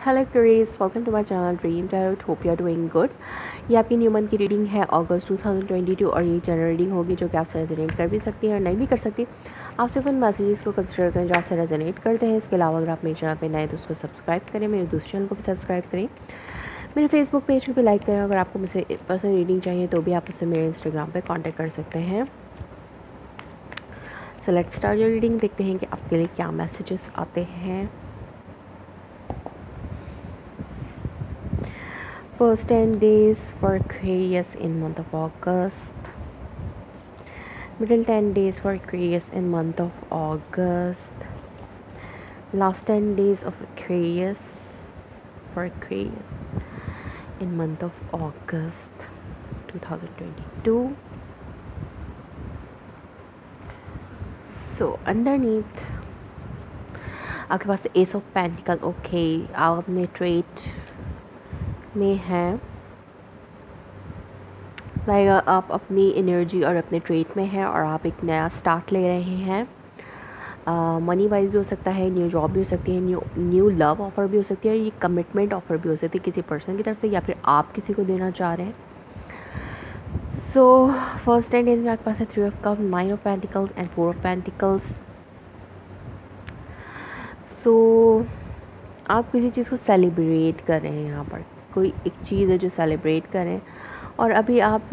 Hello cuties, welcome to my channel Dream Tarot. Hope you are doing good. ये आपकी new month की reading है अगस्त 2022 और ये जनरल रीडिंग होगी जो कि आपसे रेजोनेट कर भी सकती है और नहीं भी कर सकती। आप सिर्फ उन मैसेजेस को कंसिडर करें जो आपसे रेजोनेट करते हैं। इसके अलावा अगर आप मेरे चैनल पर नए तो उसको सब्सक्राइब करें, मेरे दूसरे चैनल को भी सब्सक्राइब करें, मेरे फेसबुक पेज को भी लाइक करें। अगर आपको मुझसे पर्सनल रीडिंग चाहिए तो भी आप मुझसे मेरे इंस्टाग्राम पर कॉन्टैक्ट कर सकते हैं। So let's start your reading. देखते हैं कि आपके लिए क्या मैसेजेस आते हैं। First 10 days for Aquarius in month of August. Middle 10 days for Aquarius in month of August. Last 10 days of Aquarius for Aquarius in month of August 2022. So underneath आपके पास S of pentacle. Okay, आप अपने trait में हैं, like आप अपनी energy और अपने trait में हैं और आप एक नया स्टार्ट ले रहे हैं। मनी वाइज भी हो सकता है, न्यू जॉब भी हो सकती है, न्यू लव ऑफर भी हो सकती है, ये कमिटमेंट ऑफर भी हो सकती है किसी पर्सन की तरफ से या फिर आप किसी को देना चाह रहे हैं। सो फर्स्ट 10 डेज में आपके पास है 3 of cup, 9 of pentacles and 4 of pentacles. So आप किसी चीज़ को सेलिब्रेट कर रहे हैं। यहाँ पर कोई एक चीज़ है जो सेलिब्रेट करें और अभी आप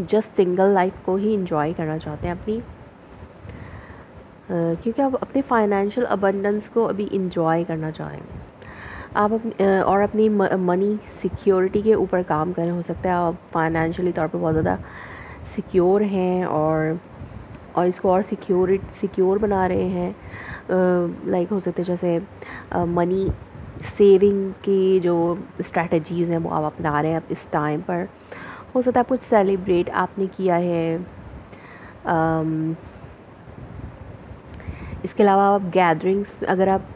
जस्ट सिंगल लाइफ को ही इंजॉय करना चाहते हैं अपनी, क्योंकि आप अपने फाइनेंशियल अबंडेंस को अभी इंजॉय करना चाह रहे हैं। आप अपनी मनी सिक्योरिटी के ऊपर काम कर रहे हो सकता है आप फाइनेंशियली तौर पे बहुत ज़्यादा सिक्योर हैं और इसको और सिक्योर बना रहे हैं। लाइक हो सकते हैं जैसे मनी सेविंग की जो स्ट्रैटेजीज़ हैं वो आप अपना रहे हैं अब इस टाइम पर। हो सकता है कुछ सेलिब्रेट आपने किया है। इसके अलावा आप गैदरिंग्स, अगर आप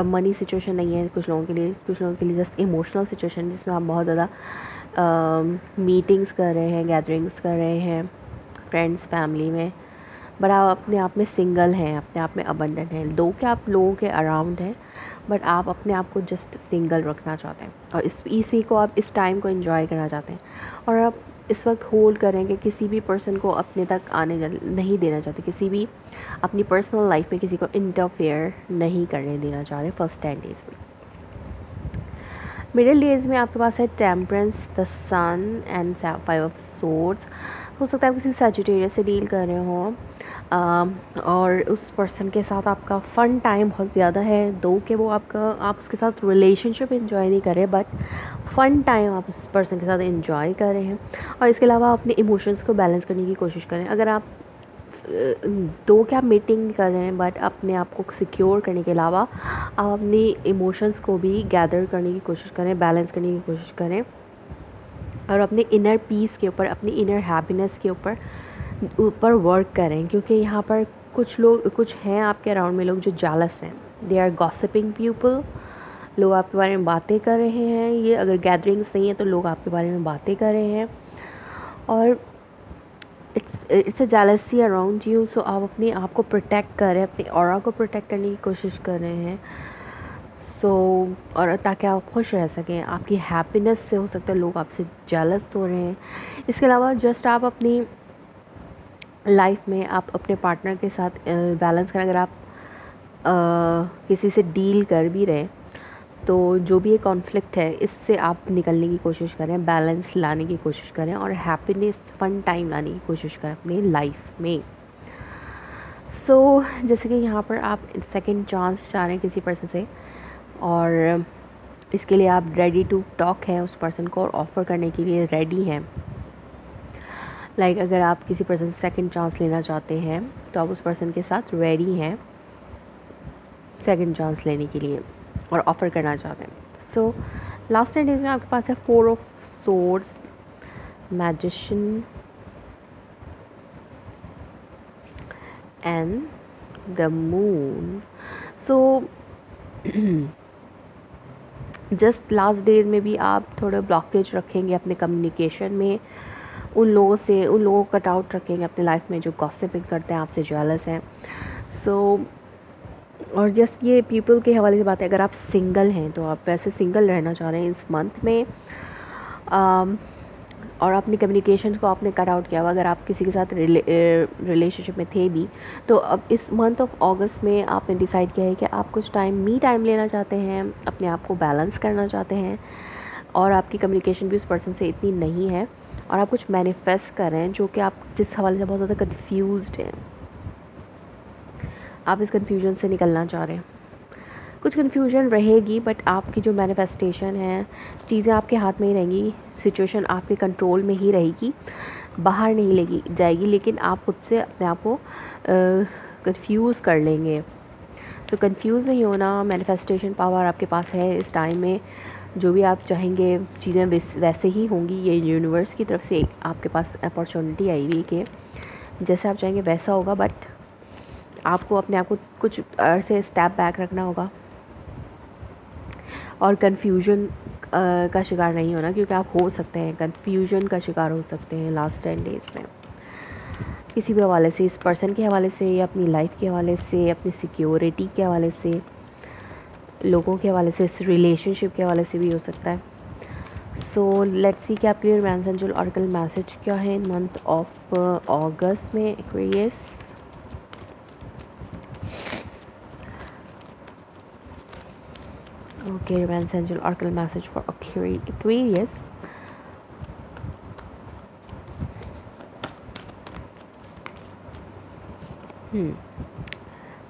मनी सिचुएशन नहीं है कुछ लोगों के लिए जस्ट इमोशनल सिचुएशन जिसमें आप बहुत ज़्यादा मीटिंग्स कर रहे हैं, गैदरिंग्स कर रहे हैं फ्रेंड्स फैमिली में, बट आप अपने आप में सिंगल हैं, अपने आप में अबंडेंट हैं। दो के आप लोगों के अराउंड हैं बट आप अपने आप को जस्ट सिंगल रखना चाहते हैं और इसी को आप इस टाइम को एंजॉय करना चाहते हैं और आप इस वक्त होल्ड करेंगे, किसी भी पर्सन को अपने तक आने नहीं देना चाहते, किसी भी अपनी पर्सनल लाइफ में किसी को इंटरफेयर नहीं करने देना चाह रहे फर्स्ट 10 डेज में। मिडिल डेज में आपके पास है temperance, the sun and 5 of swords. हो सकता है आप किसी सजिटेरियस से डील कर रहे हो और उस पर्सन के साथ आपका फ़न टाइम बहुत ज़्यादा है। दो कि वो आप उसके साथ रिलेशनशिप एंजॉय नहीं कर रहे बट फ़न टाइम आप उस पर्सन के साथ एंजॉय कर रहे हैं और इसके अलावा अपने इमोशंस को बैलेंस करने की कोशिश करें। अगर आप दो क्या मीटिंग कर रहे हैं बट अपने आप को सिक्योर करने के अलावा आप अपनी इमोशंस को भी गैदर करने की कोशिश करें, बैलेंस करने की कोशिश करें और अपने इनर पीस के ऊपर, अपनी इनर हैप्पीनेस के ऊपर वर्क करें। क्योंकि यहाँ पर कुछ हैं आपके अराउंड में लोग जो जेलस हैं, दे आर गॉसिपिंग पीपल। लोग आपके बारे में बातें कर रहे हैं, ये अगर गैदरिंग्स नहीं है तो लोग आपके बारे में बातें कर रहे हैं और it's a jealousy around you. So आप अपने आप को प्रोटेक्ट कर रहे हैं, अपने ऑरा को प्रोटेक्ट करने की कोशिश कर रहे हैं। और ताकि आप खुश रह सकें, आपकी हैप्पीनेस से हो सकता है लोग आपसे जेलस हो रहे हैं। इसके अलावा जस्ट आप अपनी लाइफ में आप अपने पार्टनर के साथ बैलेंस करें। अगर आप किसी से डील कर भी रहे तो जो भी ये कॉन्फ्लिक्ट है इससे आप निकलने की कोशिश करें, बैलेंस लाने की कोशिश करें और हैप्पीनेस, फन टाइम लाने की कोशिश करें अपनी लाइफ में। जैसे कि यहाँ पर आप सेकंड चांस चाह रहे हैं किसी पर्सन से और इसके लिए आप रेडी टू टॉक हैं उस पर्सन को और ऑफ़र करने के लिए रेडी हैं। लाइक अगर आप किसी पर्सन से सेकंड चांस लेना चाहते हैं तो आप उस पर्सन के साथ रेडी हैं सेकंड चांस लेने के लिए और ऑफ़र करना चाहते हैं। सो लास्ट 10 डेज में आपके पास है 4 of swords, magician and the moon. So just last days में भी आप थोड़े ब्लॉकेज रखेंगे अपने कम्युनिकेशन में, उन लोगों को कट आउट रखेंगे अपनी लाइफ में जो गॉसिपिंग करते हैं, आपसे जेलस हैं। और जस्ट ये पीपल के हवाले से बात है, अगर आप सिंगल हैं तो आप वैसे सिंगल रहना चाह रहे हैं इस मंथ में, और अपनी कम्युनिकेशन को आपने कट आउट किया हुआ, अगर आप किसी के साथ रिलेशनशिप में थे भी, तो अब इस मंथ ऑफ अगस्त में आपने डिसाइड किया है कि आप कुछ मी टाइम लेना चाहते हैं, अपने आप को बैलेंस करना चाहते हैं, और आपकी कम्युनिकेशन भी उस पर्सन से इतनी नहीं है, और आप कुछ मैनिफेस्ट कर रहे हैं जो कि आप जिस हवाले से बहुत ज़्यादा कन्फ्यूज्ड हैं, आप इस कन्फ्यूजन से निकलना चाह रहे हैं। कुछ कन्फ्यूजन रहेगी, बट आपकी जो मैनिफेस्टेशन है, चीज़ें आपके हाथ में ही रहेंगी, सिचुएशन आपके कंट्रोल में ही रहेगी, बाहर नहीं लेगी जाएगी, लेकिन आप खुद से अपने आप को कंफ्यूज कर लेंगे। तो कंफ्यूज नहीं होना, मैनिफेस्टेशन पावर आपके पास है इस टाइम में, जो भी आप चाहेंगे चीज़ें वैसे ही होंगी। ये यूनिवर्स की तरफ से आपके पास अपॉर्चुनिटी आई हुई कि जैसे आप चाहेंगे वैसा होगा, बट आपको अपने आप को कुछ से स्टेप बैक रखना होगा और कन्फ्यूजन का शिकार नहीं होना, क्योंकि आप हो सकते हैं कन्फ्यूजन का शिकार हो सकते हैं लास्ट 10 डेज़ में, किसी भी हवाले से, इस पर्सन के हवाले से, या अपनी लाइफ के हवाले से, अपनी सिक्योरिटी के हवाले से, लोगों के हवाले से, इस रिलेशनशिप के हवाले से भी हो सकता है। सो लेट्स सी क्या क्लियर मैसेंजर ऑरेकल मैसेज क्या है इन मंथ ऑफ अगस्त में Aquarius. Okay, messenger oracle message for Aquarius.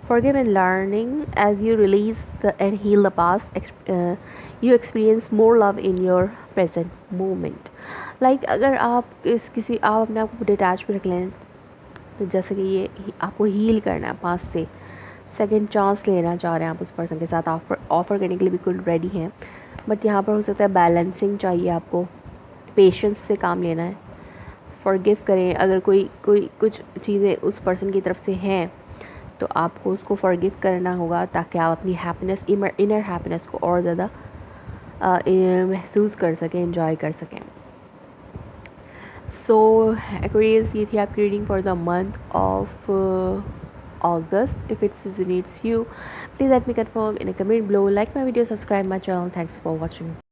Forgive and learning as you release and heal the past. You experience more love in your present moment. Like अगर आप आप अपने आप को detach भी रख लें, तो जैसे कि ये आपको हील करना है पास्ट से, सेकंड चांस लेना चाह रहे हैं आप उस पर्सन के साथ, ऑफ़र करने के लिए बिल्कुल रेडी हैं, बट यहाँ पर हो सकता है बैलेंसिंग चाहिए आपको, पेशेंस से काम लेना है। फॉरगिव करें, अगर कोई कोई कुछ चीज़ें उस पर्सन की तरफ से हैं तो आपको उसको फॉरगिव करना होगा, ताकि आप अपनी हैप्पीनेस, इनर हैप्पीनेस को और ज़्यादा महसूस कर सकें, एंजॉय कर सकें। सो एक्वेरियस, ये थी आपकी reading for the month of August. If it resonates you, please let me confirm in a comment below, like my video, subscribe my channel. Thanks for watching.